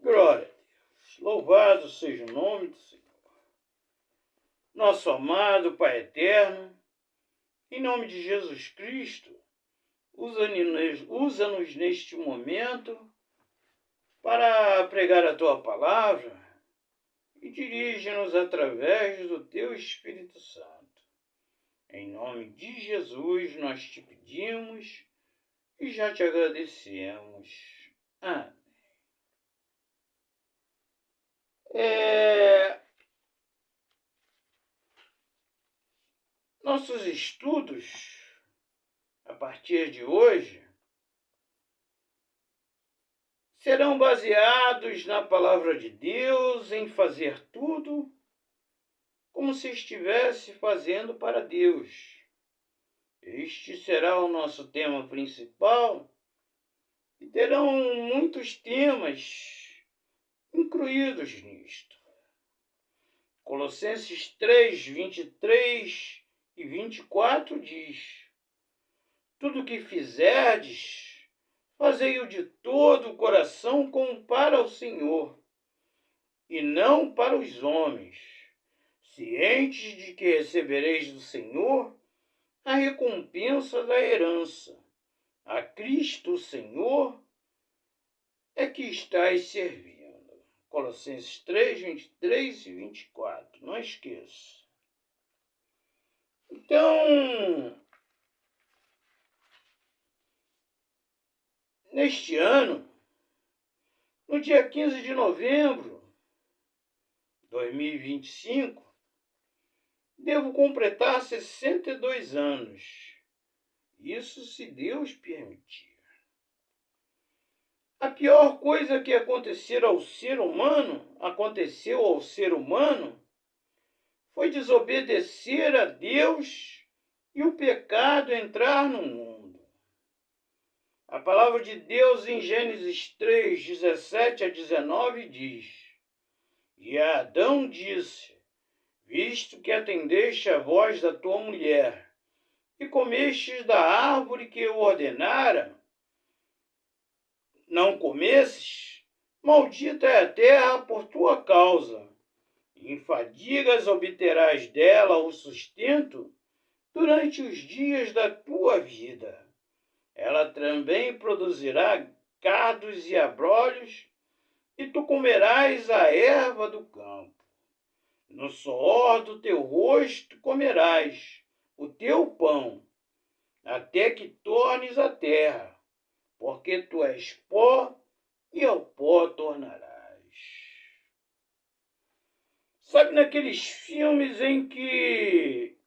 Glória a Deus. Louvado seja o nome do Senhor. Nosso amado Pai eterno, em nome de Jesus Cristo, usa-nos neste momento para pregar a Tua palavra e dirige-nos através do Teu Espírito Santo. Em nome de Jesus nós te pedimos e já te agradecemos. Amém. Nossos estudos, a partir de hoje, serão baseados na palavra de Deus, em fazer tudo como se estivesse fazendo para Deus. Este será o nosso tema principal e terão muitos temas incluídos nisto. Colossenses 3, 23 e 24 diz: tudo o que fizerdes, fazei-o de todo o coração como para o Senhor, e não para os homens, cientes de que recebereis do Senhor a recompensa da herança. A Cristo, o Senhor, é que estáis servindo. Colossenses 3, 23 e 24. Não esqueça. Então, neste ano, no dia 15 de novembro de 2025, devo completar 62 anos. Isso se Deus permitir. A pior coisa que aconteceu ao ser humano, foi desobedecer a Deus e o pecado entrar no mundo. A palavra de Deus em Gênesis 3, 17 a 19 diz: e Adão disse: visto que atendeste a voz da tua mulher, e comestes da árvore que eu ordenara, não comesses, maldita é a terra por tua causa. Em fadigas obterás dela o sustento durante os dias da tua vida. Ela também produzirá cardos e abrolhos, e tu comerás a erva do campo. No suor do teu rosto comerás o teu pão, até que tornes a terra, porque tu és pó, e ao pó tornarás. Sabe naqueles filmes em que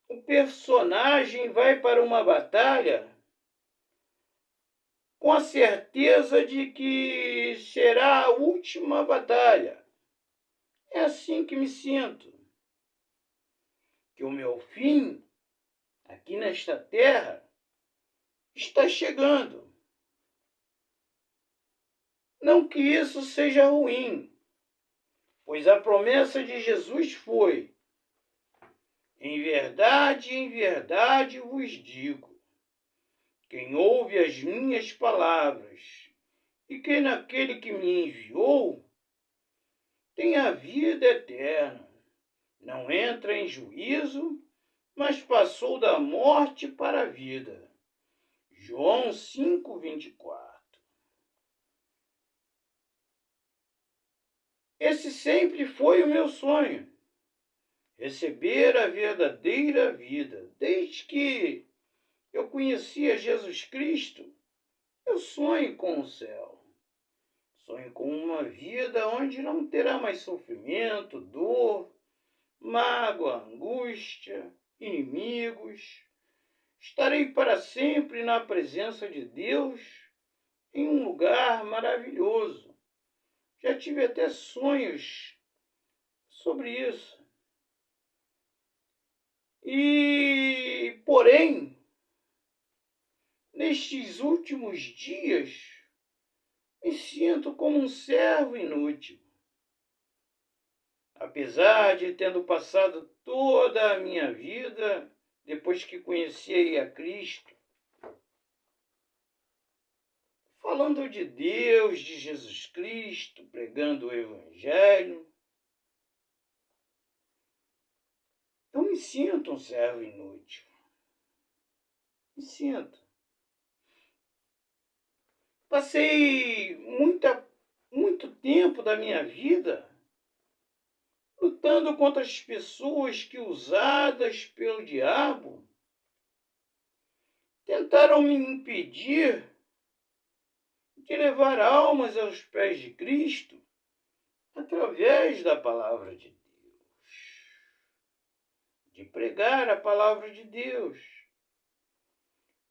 o personagem vai para uma batalha com a certeza de que será a última batalha? É assim que me sinto. Que o meu fim, aqui nesta terra, está chegando. Não que isso seja ruim, pois a promessa de Jesus foi: em verdade vos digo, quem ouve as minhas palavras e crê naquele que me enviou, tem a vida eterna. Não entra em juízo, mas passou da morte para a vida. João 5, 24. Esse sempre foi o meu sonho, receber a verdadeira vida. Desde que eu conhecia Jesus Cristo, eu sonho com o céu. Sonho com uma vida onde não terá mais sofrimento, dor, mágoa, angústia, inimigos. Estarei para sempre na presença de Deus, em um lugar maravilhoso. Já tive até sonhos sobre isso. Porém, nestes últimos dias, me sinto como um servo inútil. Apesar de tendo passado toda a minha vida, depois que conheci a Cristo, falando de Deus, de Jesus Cristo, pregando o Evangelho. Eu me sinto um servo inútil. Me sinto. Passei muito tempo da minha vida lutando contra as pessoas que, usadas pelo diabo, tentaram me impedir de levar almas aos pés de Cristo através da palavra de Deus, de pregar a palavra de Deus.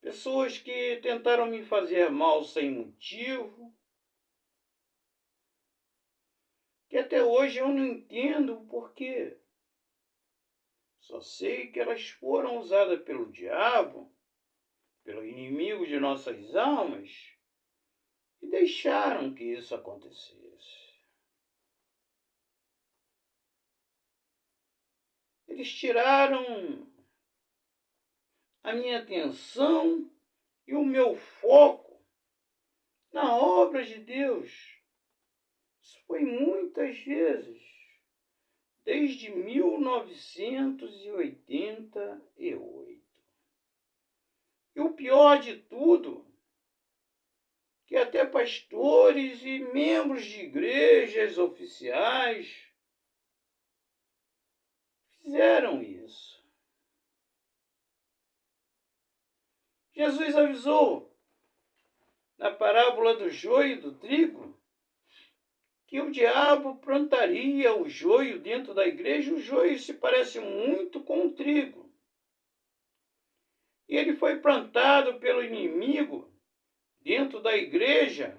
Pessoas que tentaram me fazer mal sem motivo, que até hoje eu não entendo o porquê. Só sei que elas foram usadas pelo diabo, pelo inimigo de nossas almas, e deixaram que isso acontecesse. Eles tiraram a minha atenção e o meu foco na obra de Deus. Isso foi muitas vezes, desde 1988. E o pior de tudo, que até pastores e membros de igrejas oficiais fizeram isso. Jesus avisou na parábola do joio e do trigo que o diabo plantaria o joio dentro da igreja. O joio se parece muito com o trigo. E ele foi plantado pelo inimigo dentro da igreja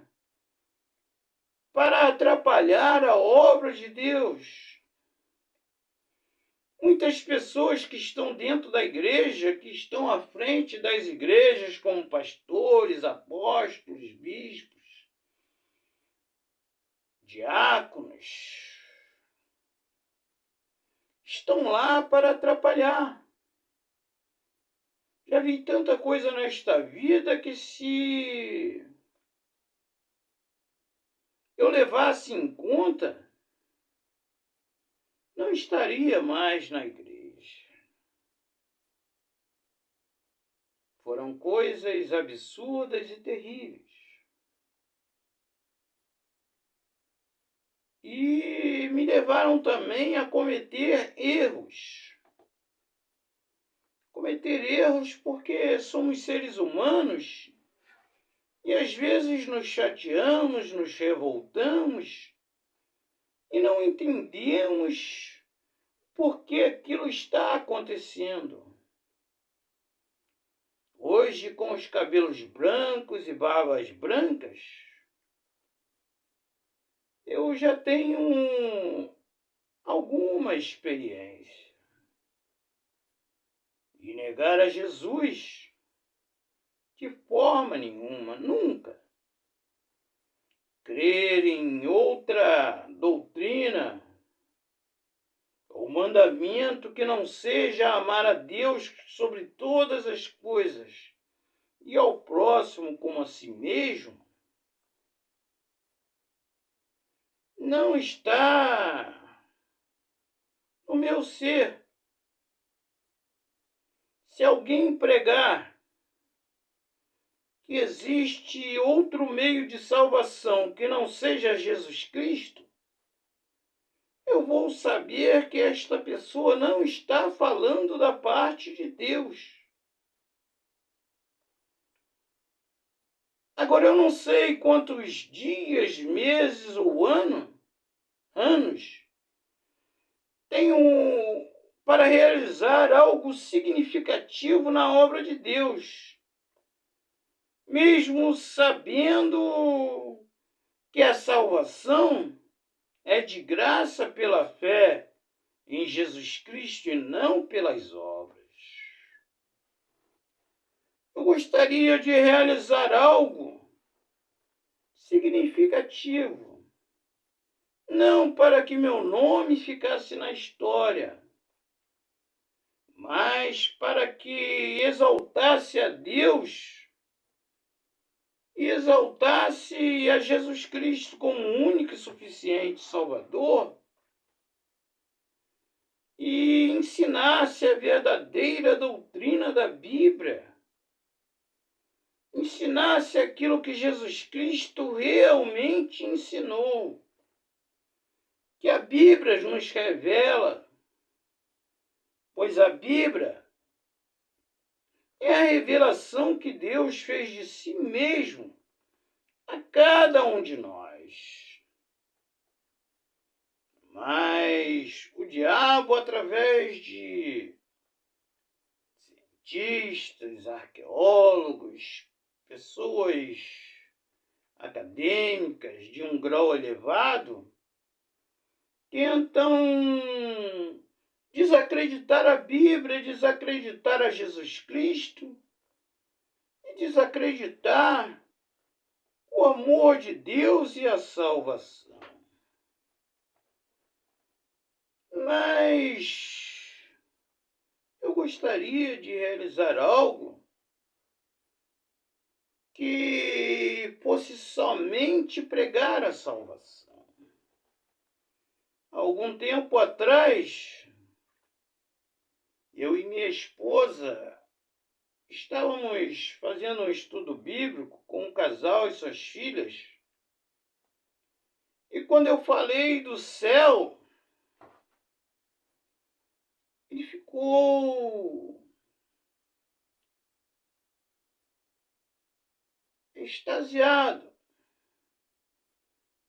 para atrapalhar a obra de Deus. Muitas pessoas que estão dentro da igreja, que estão à frente das igrejas, como pastores, apóstolos, bispos, diáconos, estão lá para atrapalhar. Já vi tanta coisa nesta vida que, se eu levasse em conta, não estaria mais na igreja. Foram coisas absurdas e terríveis. E me levaram também a cometer erros. Cometer erros porque somos seres humanos e às vezes nos chateamos, nos revoltamos e não entendemos por que aquilo está acontecendo. Hoje, com os cabelos brancos e barbas brancas, eu já tenho alguma experiência. E negar a Jesus, de forma nenhuma, nunca. Crer em outra doutrina ou mandamento que não seja amar a Deus sobre todas as coisas e ao próximo como a si mesmo, não está no meu ser. Se alguém pregar que existe outro meio de salvação que não seja Jesus Cristo, eu vou saber que esta pessoa não está falando da parte de Deus. Agora, eu não sei quantos dias, meses ou anos tenho para realizar algo significativo na obra de Deus, mesmo sabendo que a salvação é de graça pela fé em Jesus Cristo e não pelas obras. Eu gostaria de realizar algo significativo, não para que meu nome ficasse na história, mas para que exaltasse a Deus e exaltasse a Jesus Cristo como único e suficiente Salvador, e ensinasse a verdadeira doutrina da Bíblia, ensinasse aquilo que Jesus Cristo realmente ensinou, que a Bíblia nos revela, pois a Bíblia é a revelação que Deus fez de si mesmo a cada um de nós. Mas o diabo, através de cientistas, arqueólogos, pessoas acadêmicas de um grau elevado, tentam desacreditar a Bíblia, desacreditar a Jesus Cristo e desacreditar o amor de Deus e a salvação. Mas eu gostaria de realizar algo que fosse somente pregar a salvação. Há algum tempo atrás, eu e minha esposa estávamos fazendo um estudo bíblico com um casal e suas filhas. E quando eu falei do céu, ele ficou extasiado,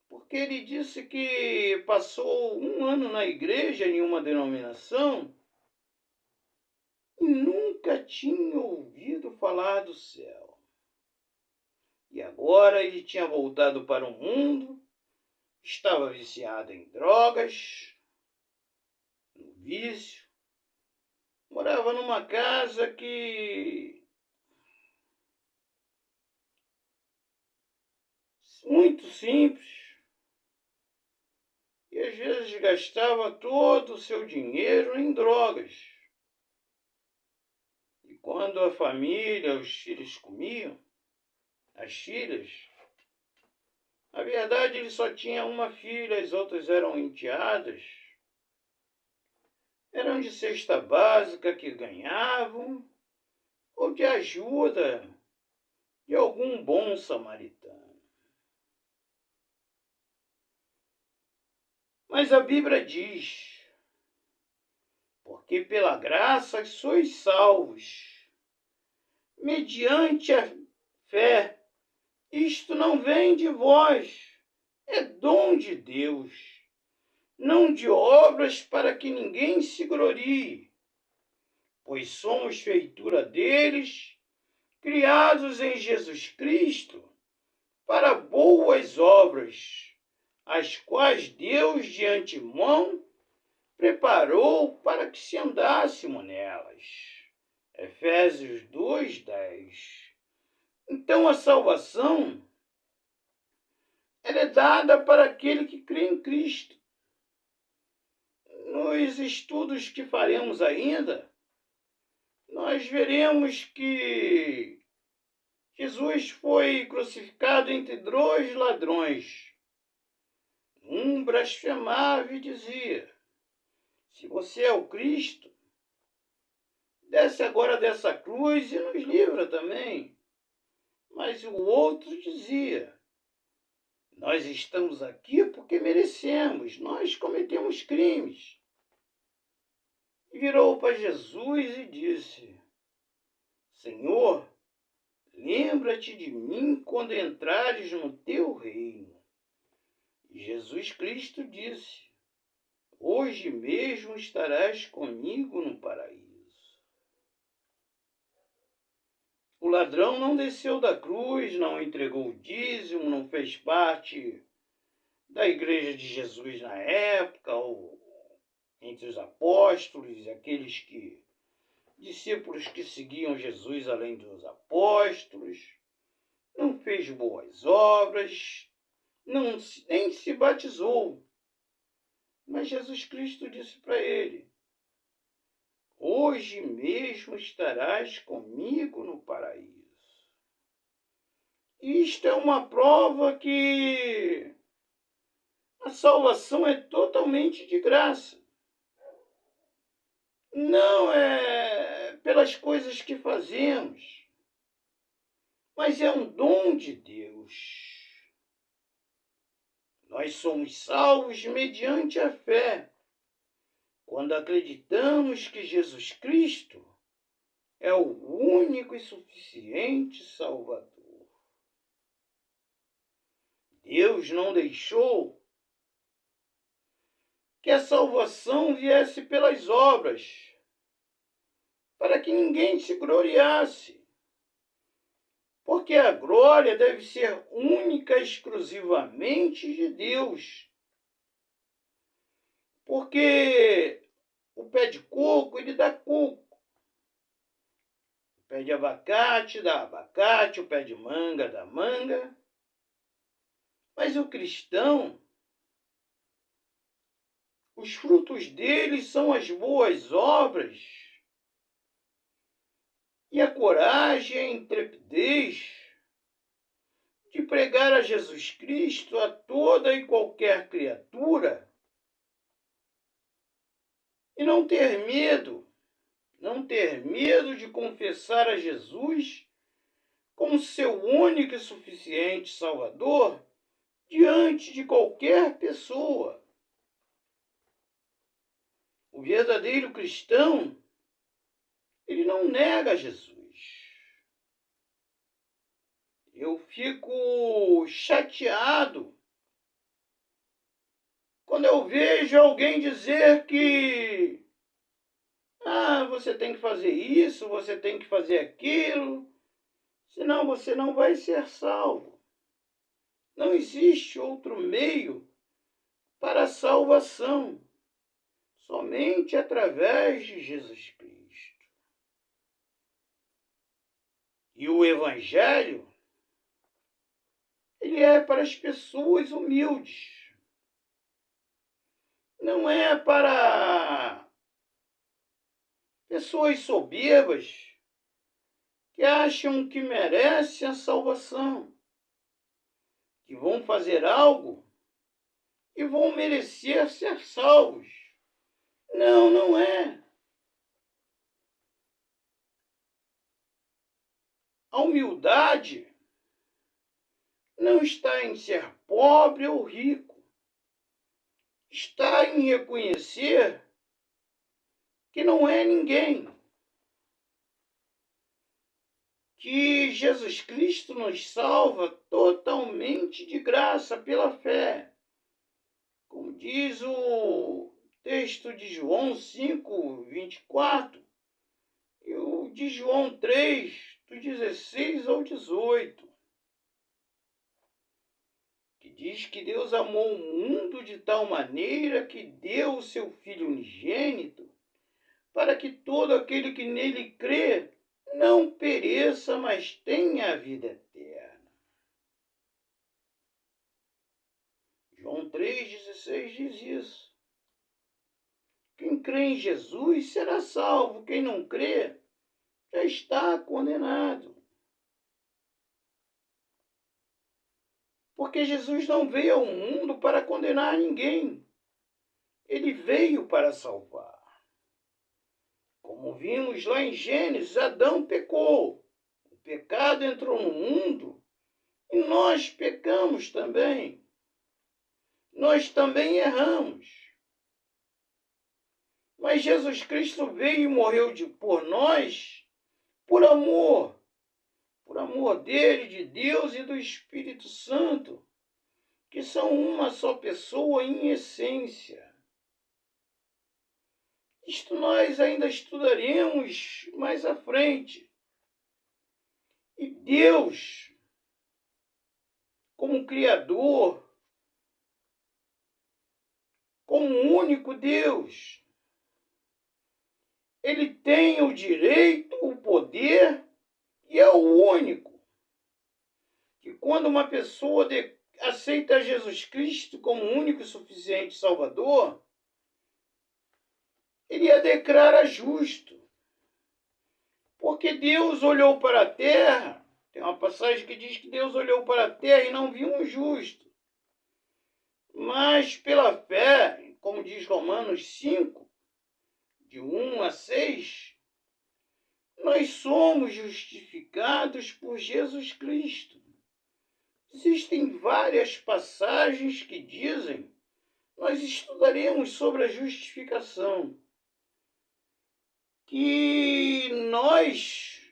porque ele disse que passou um ano na igreja em uma denominação e nunca tinha ouvido falar do céu. E agora ele tinha voltado para o mundo, estava viciado em drogas, no vício, morava numa casa que muito simples, e às vezes gastava todo o seu dinheiro em drogas. E quando a família, os filhos comiam, as filhas, na verdade ele só tinha uma filha, as outras eram enteadas, eram de cesta básica que ganhavam, ou de ajuda de algum bom samaritano. Mas a Bíblia diz: porque pela graça sois salvos, mediante a fé. Isto não vem de vós, é dom de Deus, não de obras para que ninguém se glorie, pois somos feitura deles, criados em Jesus Cristo, para boas obras, as quais Deus de antemão preparou para que se andássemos nelas. Efésios 2:10. Então a salvação ela é dada para aquele que crê em Cristo. Nos estudos que faremos ainda, nós veremos que Jesus foi crucificado entre dois ladrões. Um blasfemava e dizia: se você é o Cristo, desce agora dessa cruz e nos livra também. Mas o outro dizia: nós estamos aqui porque merecemos, nós cometemos crimes. E virou para Jesus e disse: Senhor, lembra-te de mim quando entrares no teu reino. E Jesus Cristo disse: hoje mesmo estarás comigo no paraíso. O ladrão não desceu da cruz, não entregou o dízimo, não fez parte da igreja de Jesus na época, ou entre os apóstolos, discípulos que seguiam Jesus além dos apóstolos, não fez boas obras, nem se batizou. Mas Jesus Cristo disse para ele: hoje mesmo estarás comigo no paraíso. Isto é uma prova que a salvação é totalmente de graça. Não é pelas coisas que fazemos, mas é um dom de Deus. Nós somos salvos mediante a fé, quando acreditamos que Jesus Cristo é o único e suficiente Salvador. Deus não deixou que a salvação viesse pelas obras, para que ninguém se gloriasse, porque a glória deve ser única e exclusivamente de Deus. Porque o pé de coco, ele dá coco. O pé de abacate dá abacate, o pé de manga dá manga. Mas o cristão, os frutos dele são as boas obras e a coragem, a intrepidez de pregar a Jesus Cristo a toda e qualquer criatura e não ter medo de confessar a Jesus como seu único e suficiente Salvador diante de qualquer pessoa. O verdadeiro cristão, ele não nega Jesus. Eu fico chateado quando eu vejo alguém dizer que você tem que fazer isso, você tem que fazer aquilo, senão você não vai ser salvo. Não existe outro meio para a salvação, somente através de Jesus Cristo. E o Evangelho, ele é para as pessoas humildes. Não é para pessoas soberbas que acham que merecem a salvação, que vão fazer algo e vão merecer ser salvos. Não, não é. A humildade não está em ser pobre ou rico. Está em reconhecer que não é ninguém. Que Jesus Cristo nos salva totalmente de graça pela fé. Como diz o texto de João 5, 24, e o de João 3, do 16 ao 18, que diz que Deus amou o mundo de tal maneira que deu o seu Filho unigênito, para que todo aquele que nele crê não pereça, mas tenha a vida eterna. João 3,16 diz isso. Quem crê em Jesus será salvo, quem não crê já está condenado. Porque Jesus não veio ao mundo para condenar ninguém. Ele veio para salvar. Como vimos lá em Gênesis, Adão pecou. O pecado entrou no mundo e nós pecamos também. Nós também erramos. Mas Jesus Cristo veio e morreu por nós por amor dele, de Deus e do Espírito Santo, que são uma só pessoa em essência. Isto nós ainda estudaremos mais à frente. E Deus, como Criador, como único Deus, ele tem o direito, o poder, e é o único que quando uma pessoa aceita Jesus Cristo como único e suficiente Salvador, ele a declara justo. Porque Deus olhou para a terra Tem uma passagem que diz que Deus olhou para a terra e não viu um justo. Mas pela fé, como diz Romanos 5, de 1 a 6, nós somos justificados por Jesus Cristo. Existem várias passagens que dizem, nós estudaremos sobre a justificação, que nós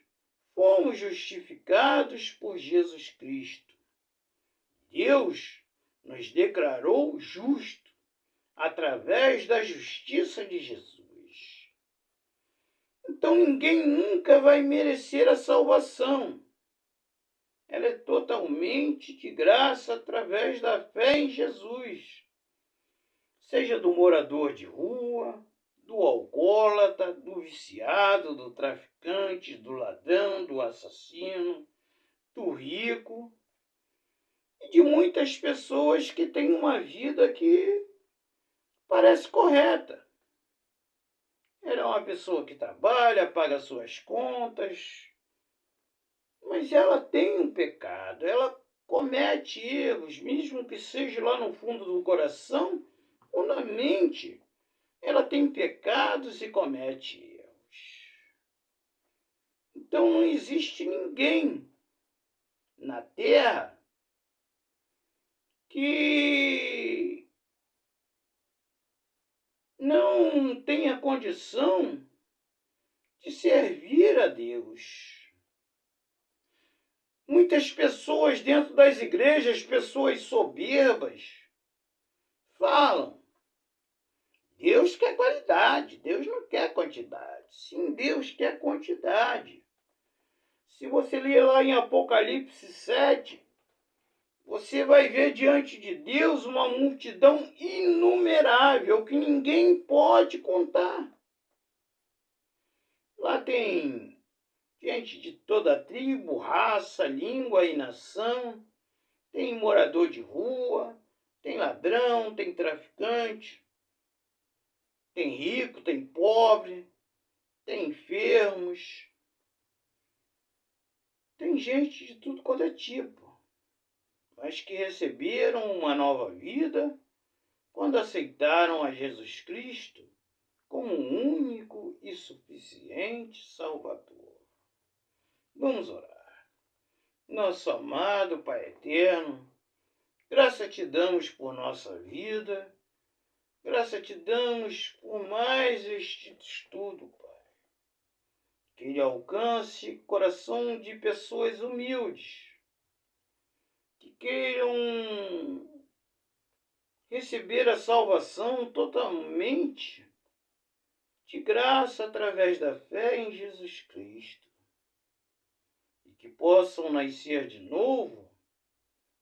fomos justificados por Jesus Cristo. Deus nos declarou justo através da justiça de Jesus. Então ninguém nunca vai merecer a salvação. Ela é totalmente de graça através da fé em Jesus. Seja do morador de rua, do alcoólatra, do viciado, do traficante, do ladrão, do assassino, do rico e de muitas pessoas que têm uma vida que parece correta. Ela é uma pessoa que trabalha, paga suas contas, mas ela tem um pecado, ela comete erros, mesmo que seja lá no fundo do coração ou na mente. Ela tem pecados e comete erros. Então não existe ninguém na terra que não tenha condição de servir a Deus. Muitas pessoas dentro das igrejas, pessoas soberbas, falam: Deus quer qualidade, Deus não quer quantidade. Sim, Deus quer quantidade. Se você ler lá em Apocalipse 7, você vai ver diante de Deus uma multidão inumerável que ninguém pode contar. Lá tem gente de toda a tribo, raça, língua e nação. Tem morador de rua, tem ladrão, tem traficante, tem rico, tem pobre, tem enfermos. Tem gente de tudo quanto é tipo, mas que receberam uma nova vida quando aceitaram a Jesus Cristo como um único e suficiente Salvador. Vamos orar. Nosso amado Pai eterno, graça te damos por nossa vida, graça te damos por mais este estudo, Pai. Que ele alcance o coração de pessoas humildes, que queiram receber a salvação totalmente de graça através da fé em Jesus Cristo, e que possam nascer de novo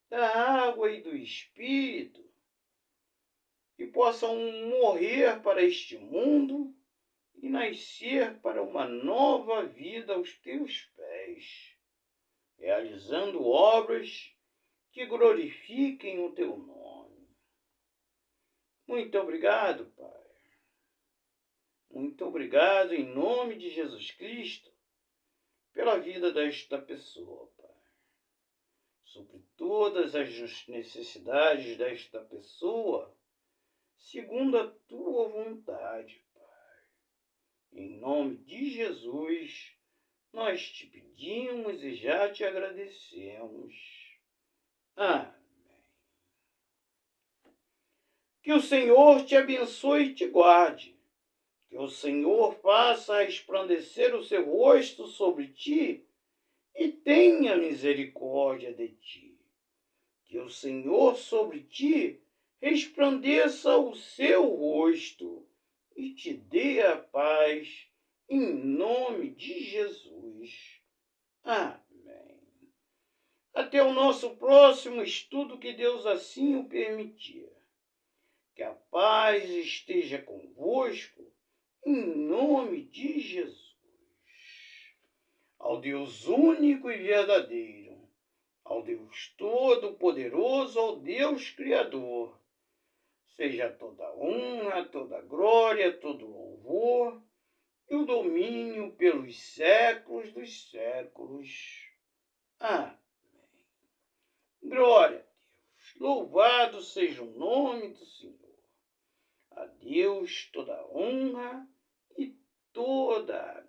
da água e do Espírito, e possam morrer para este mundo e nascer para uma nova vida aos teus pés, realizando obras que glorifiquem o teu nome. Muito obrigado, Pai. Muito obrigado em nome de Jesus Cristo pela vida desta pessoa, Pai. Sobre todas as necessidades desta pessoa, segundo a tua vontade, Pai. Em nome de Jesus, nós te pedimos e já te agradecemos. Amém. Que o Senhor te abençoe e te guarde. Que o Senhor faça resplandecer o seu rosto sobre ti e tenha misericórdia de ti. Que o Senhor sobre ti resplandeça o seu rosto e te dê a paz, em nome de Jesus. Amém. Até o nosso próximo estudo, que Deus assim o permitir. Que a paz esteja convosco, em nome de Jesus. Ao Deus único e verdadeiro, ao Deus todo-poderoso, ao Deus Criador, seja toda honra, toda glória, todo louvor e o domínio pelos séculos dos séculos. Amém. Glória a Deus. Louvado seja o nome do Senhor. A Deus toda a honra e toda a